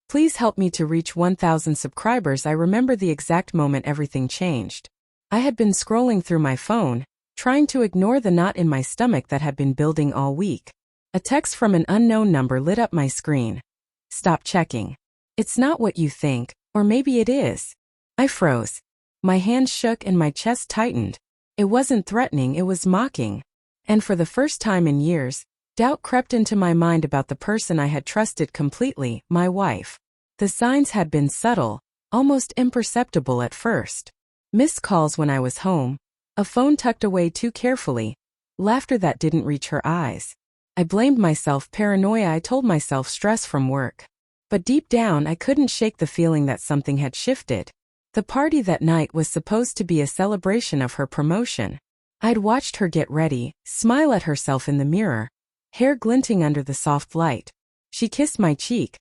Please help me to reach 1,000 subscribers. I remember the exact moment everything changed. I had been scrolling through my phone, trying to ignore the knot in my stomach that had been building all week. A text from an unknown number lit up my screen. Stop checking. It's not what you think, or maybe it is. I froze. My hands shook and my chest tightened. It wasn't threatening, it was mocking. And for the first time in years, doubt crept into my mind about the person I had trusted completely, my wife. The signs had been subtle, almost imperceptible at first. Missed calls when I was home, a phone tucked away too carefully, laughter that didn't reach her eyes. I blamed myself, paranoia. I told myself stress from work. But deep down I couldn't shake the feeling that something had shifted. The party that night was supposed to be a celebration of her promotion. I'd watched her get ready, smile at herself in the mirror, hair glinting under the soft light. She kissed my cheek,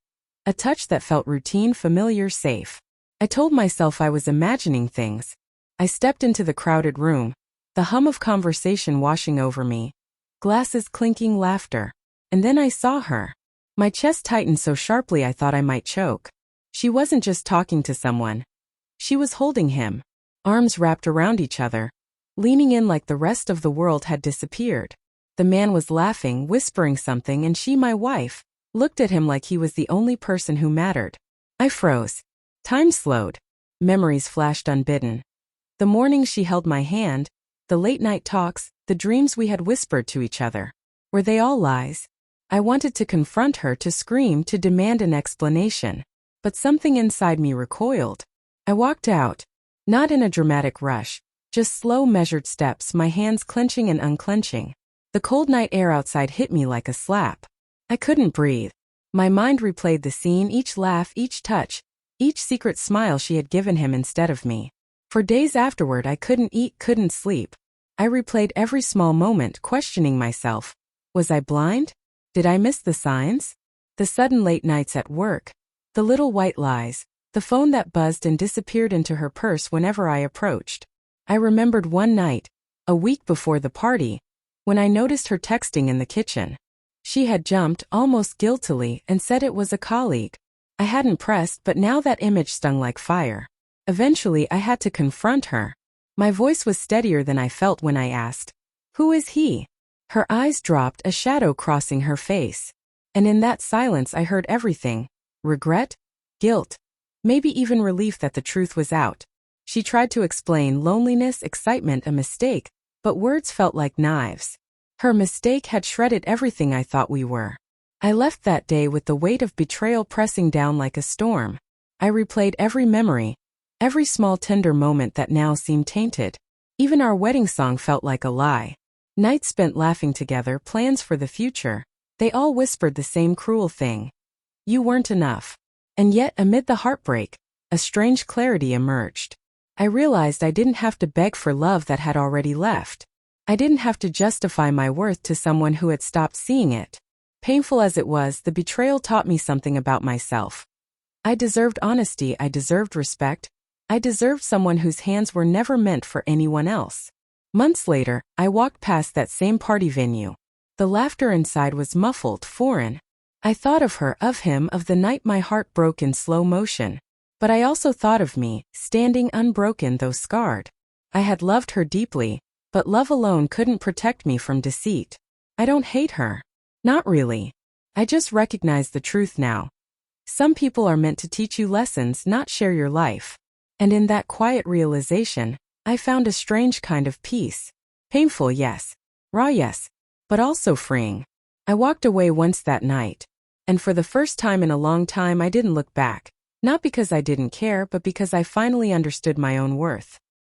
a touch that felt routine, familiar, safe. I told myself I was imagining things. I stepped into the crowded room, the hum of conversation washing over me, glasses clinking, laughter. And then I saw her. My chest tightened so sharply I thought I might choke. She wasn't just talking to someone. She was holding him, arms wrapped around each other, leaning in like the rest of the world had disappeared. The man was laughing, whispering something, and she, my wife, looked at him like he was the only person who mattered. I froze. Time slowed. Memories flashed unbidden. The mornings she held my hand, the late-night talks, the dreams we had whispered to each other. Were they all lies? I wanted to confront her, to scream, to demand an explanation. But something inside me recoiled. I walked out, not in a dramatic rush, just slow, measured steps, my hands clenching and unclenching. The cold night air outside hit me like a slap. I couldn't breathe. My mind replayed the scene, each laugh, each touch, each secret smile she had given him instead of me. For days afterward I couldn't eat, couldn't sleep. I replayed every small moment, questioning myself. Was I blind? Did I miss the signs? The sudden late nights at work, the little white lies, the phone that buzzed and disappeared into her purse whenever I approached. I remembered one night, a week before the party, when I noticed her texting in the kitchen. She had jumped, almost guiltily, and said it was a colleague. I hadn't pressed, but now that image stung like fire. Eventually I had to confront her. My voice was steadier than I felt when I asked, "Who is he?" Her eyes dropped, a shadow crossing her face. And in that silence I heard everything. Regret, guilt, maybe even relief that the truth was out. She tried to explain loneliness, excitement, a mistake, but words felt like knives. Her mistake had shredded everything I thought we were. I left that day with the weight of betrayal pressing down like a storm. I replayed every memory, every small tender moment that now seemed tainted. Even our wedding song felt like a lie. Nights spent laughing together, plans for the future. They all whispered the same cruel thing. You weren't enough. And yet, amid the heartbreak, a strange clarity emerged. I realized I didn't have to beg for love that had already left. I didn't have to justify my worth to someone who had stopped seeing it. Painful as it was, the betrayal taught me something about myself. I deserved honesty, I deserved respect, I deserved someone whose hands were never meant for anyone else. Months later, I walked past that same party venue. The laughter inside was muffled, foreign. I thought of her, of him, of the night my heart broke in slow motion. But I also thought of me, standing unbroken though scarred. I had loved her deeply, but love alone couldn't protect me from deceit. I don't hate her. Not really. I just recognize the truth now. Some people are meant to teach you lessons, not share your life. And in that quiet realization, I found a strange kind of peace. Painful, yes. Raw, yes. But also freeing. I walked away once that night. And for the first time in a long time I didn't look back. Not because I didn't care, but because I finally understood my own worth.